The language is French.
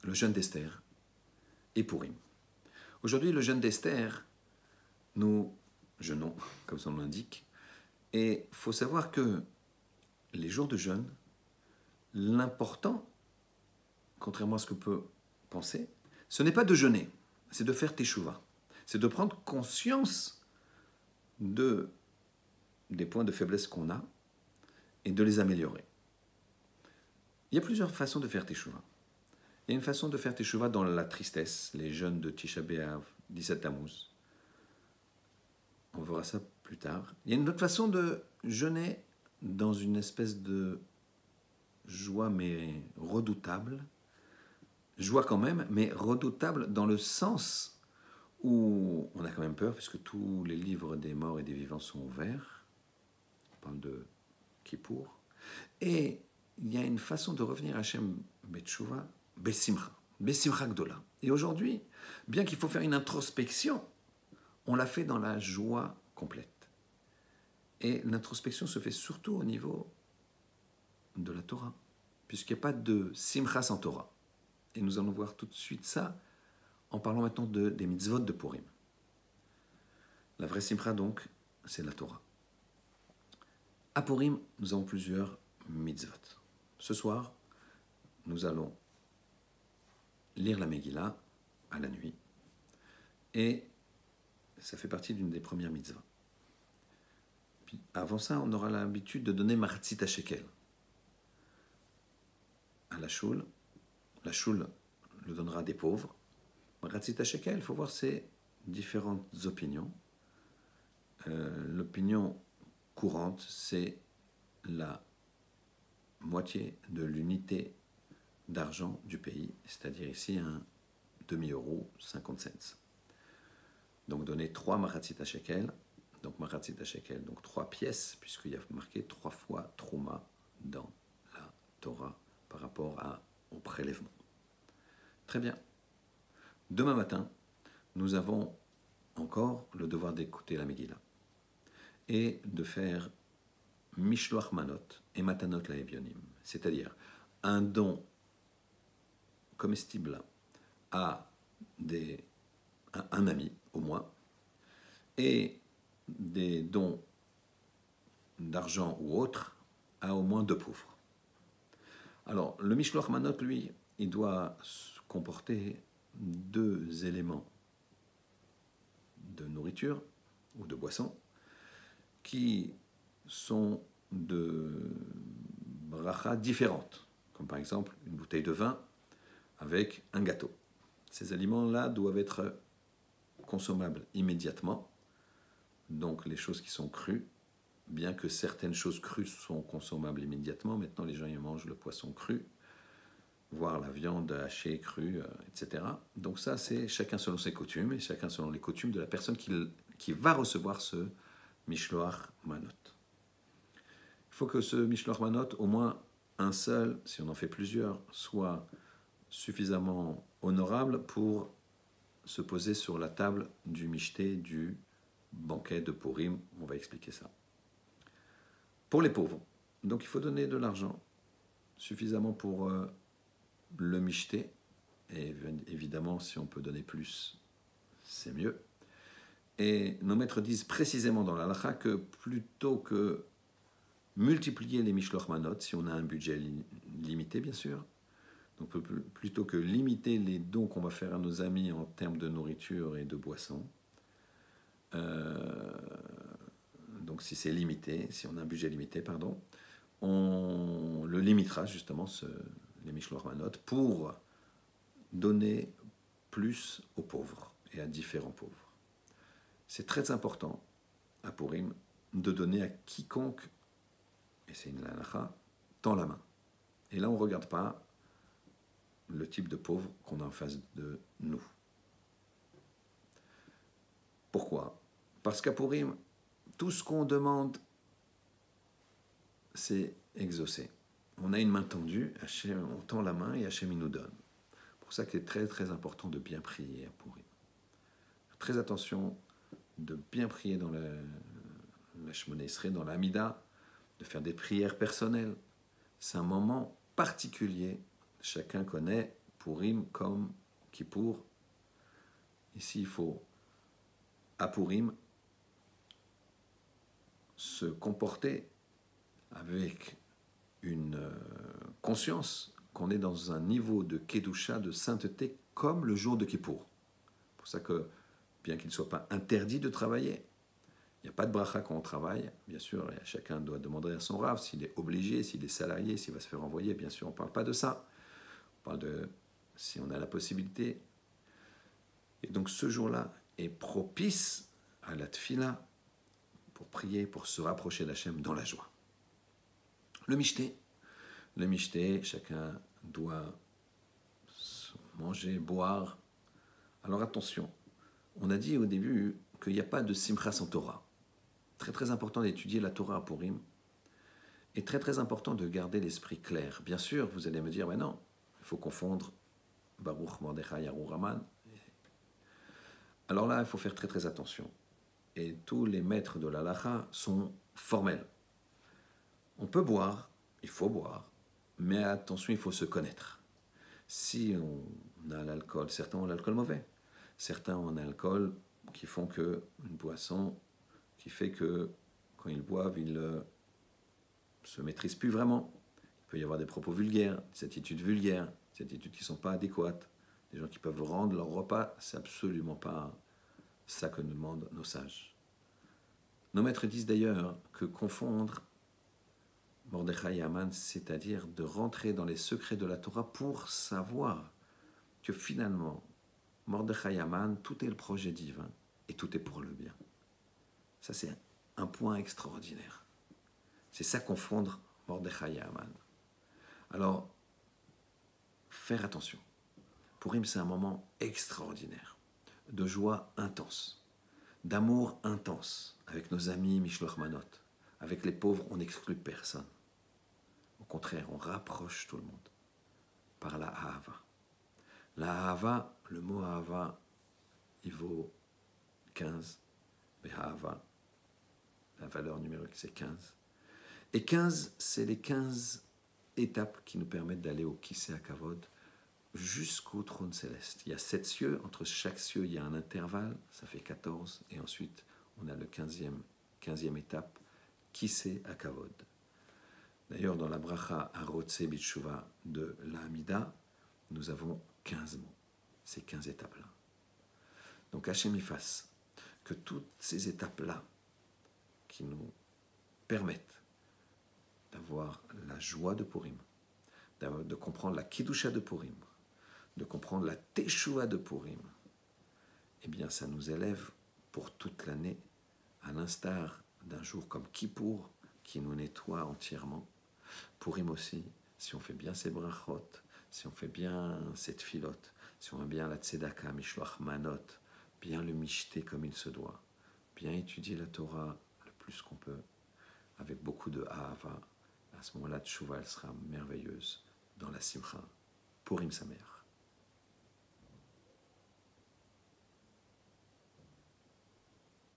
le jeûne d'Esther et Purim. Aujourd'hui, le jeûne d'Esther, nous jeûnons, comme son nom l'indique, et il faut savoir que les jours de jeûne, l'important, contrairement à ce que peut penser, ce n'est pas de jeûner, c'est de faire teshuva. C'est de prendre conscience des points de faiblesse qu'on a et de les améliorer. Il y a plusieurs façons de faire teshuva. Il y a une façon de faire teshuva dans la tristesse, les jeûnes de Tisha B'Av, 17 Tammuz. On verra ça plus tard. Il y a une autre façon de jeûner dans une espèce de joie, mais redoutable. Joie quand même, mais redoutable dans le sens où on a quand même peur, puisque tous les livres des morts et des vivants sont ouverts. On parle de Kippour. Et il y a une façon de revenir à Hachem Betchouva, Bessimcha Gdola. Et aujourd'hui, bien qu'il faut faire une introspection, on l'a fait dans la joie complète. Et l'introspection se fait surtout au niveau de la Torah, puisqu'il n'y a pas de Simcha sans Torah. Et nous allons voir tout de suite ça en parlant maintenant des mitzvot de Purim. La vraie Simcha donc, c'est la Torah. À Purim, nous avons plusieurs mitzvot. Ce soir, nous allons lire la Megillah à la nuit. Et ça fait partie d'une des premières mitzvahs. Puis avant ça, on aura l'habitude de donner Mahatzit HaShekel à la choule. La choule le donnera à des pauvres. Mahatzit HaShekel, il faut voir ses différentes opinions. L'opinion courante, c'est la moitié de l'unité d'argent du pays, c'est-à-dire ici un demi-euro, 50 cents. Donc donner 3 Mahatzit HaShekel, donc Mahatzit HaShekel, donc 3 pièces, puisqu'il y a marqué 3 fois Trouma dans la Torah par rapport au prélèvement. Très bien. Demain matin, nous avons encore le devoir d'écouter la Megillah et de faire Mishloach Manot et Matanot Laevionim, c'est-à-dire un don comestible à un ami au moins, et des dons d'argent ou autres à au moins 2 pauvres. Alors, le Mishloach Manot, lui, il doit comporter 2 éléments de nourriture ou de boisson qui sont de bracha différentes, comme par exemple une bouteille de vin avec un gâteau. Ces aliments-là doivent être consommables immédiatement, donc les choses qui sont crues, bien que certaines choses crues sont consommables immédiatement, maintenant les gens y mangent le poisson cru, voire la viande hachée, crue, etc. Donc ça, c'est chacun selon ses coutumes, et chacun selon les coutumes de la personne qui va recevoir ce Mishloach Manot. Il faut que ce Mishloach Manot, au moins un seul, si on en fait plusieurs, soit suffisamment honorable pour se poser sur la table du michté, du banquet de Purim. On va expliquer ça. Pour les pauvres, donc il faut donner de l'argent suffisamment pour le michté, et évidemment si on peut donner plus, c'est mieux. Et nos maîtres disent précisément dans l'halakha que plutôt que multiplier les mishloach manot, si on a un budget limité bien sûr, donc plutôt que limiter les dons qu'on va faire à nos amis en termes de nourriture et de boissons, donc si c'est limité, si on a un budget limité, pardon, on le limitera justement, les mishloach manot, pour donner plus aux pauvres et à différents pauvres. C'est très important à Purim de donner à quiconque, et c'est une halakha, tend la main. Et là on ne regarde pas le type de pauvre qu'on a en face de nous. Pourquoi ? Parce qu'à Purim, tout ce qu'on demande, c'est exaucé. On a une main tendue, Hachem, on tend la main et Hachem il nous donne. C'est pour ça qu'il est très très important de bien prier à Purim. Très attention de bien prier dans la Shmoneh Esrei, dans la Hamida, de faire des prières personnelles. C'est un moment particulier. Chacun connaît Purim comme Kippour. Ici, il faut, à Purim, se comporter avec une conscience qu'on est dans un niveau de Kedusha, de sainteté, comme le jour de Kippour. C'est pour ça que, bien qu'il ne soit pas interdit de travailler, il n'y a pas de bracha quand on travaille, bien sûr, et chacun doit demander à son rav s'il est obligé, s'il est salarié, s'il va se faire envoyer, bien sûr, on ne parle pas de ça. On parle de si on a la possibilité. Et donc ce jour-là est propice à la tfila pour prier, pour se rapprocher d'Hachem dans la joie. Le mishté, chacun doit manger, boire. Alors attention, on a dit au début qu'il n'y a pas de simcha sans Torah. Très très important d'étudier la Torah à Purim. Et très très important de garder l'esprit clair. Bien sûr, vous allez me dire, mais non, il faut confondre Baruch, Mordechai, Arour, Haman. Alors là, il faut faire très très attention. Et tous les maîtres de l'halakha sont formels. On peut boire, il faut boire, mais attention, il faut se connaître. Si on a l'alcool, certains ont l'alcool mauvais. Certains ont un alcool qui font que une boisson qui fait que quand ils boivent, ils ne se maîtrisent plus vraiment. Il peut y avoir des propos vulgaires, des attitudes vulgaires, des attitudes qui ne sont pas adéquates, des gens qui peuvent rendre leur repas. C'est absolument pas ça que nous demandent nos sages. Nos maîtres disent d'ailleurs que confondre Mordechai et Haman, c'est-à-dire de rentrer dans les secrets de la Torah pour savoir que finalement, Mordechai et Haman, tout est le projet divin et tout est pour le bien. Ça, c'est un point extraordinaire. C'est ça confondre Mordechai et Haman. Alors, faire attention. Purim, c'est un moment extraordinaire, de joie intense, d'amour intense, avec nos amis Mishloach Manot. Avec les pauvres, on n'exclut personne. Au contraire, on rapproche tout le monde par la Ahava. La Ahava, le mot Ahava, il vaut 15. Mais Ahava, la valeur numérique, c'est 15. Et 15, c'est les 15 étapes qui nous permettent d'aller au Kisei HaKavod jusqu'au trône céleste. Il y a 7 cieux, entre chaque cieux, il y a un intervalle, ça fait 14, et ensuite, on a le 15e étape, Kisei HaKavod. D'ailleurs, dans la bracha Arotse Bitshuva de l'Amida, nous avons 15 mots, ces 15 étapes-là. Donc Hachem y fasse que toutes ces étapes-là qui nous permettent d'avoir la joie de Purim, de comprendre la Kiddusha de Purim, de comprendre la Teshuvah de Purim, eh bien ça nous élève pour toute l'année, à l'instar d'un jour comme Kippour, qui nous nettoie entièrement. Purim aussi, si on fait bien ses brachot, si on fait bien cette filote, si on a bien la tzedaka, mishloach manot, bien le mishté comme il se doit, bien étudier la Torah le plus qu'on peut, avec beaucoup de ahava, à ce moment-là, teshuvah, elle sera merveilleuse dans la simcha. Purim Sameach.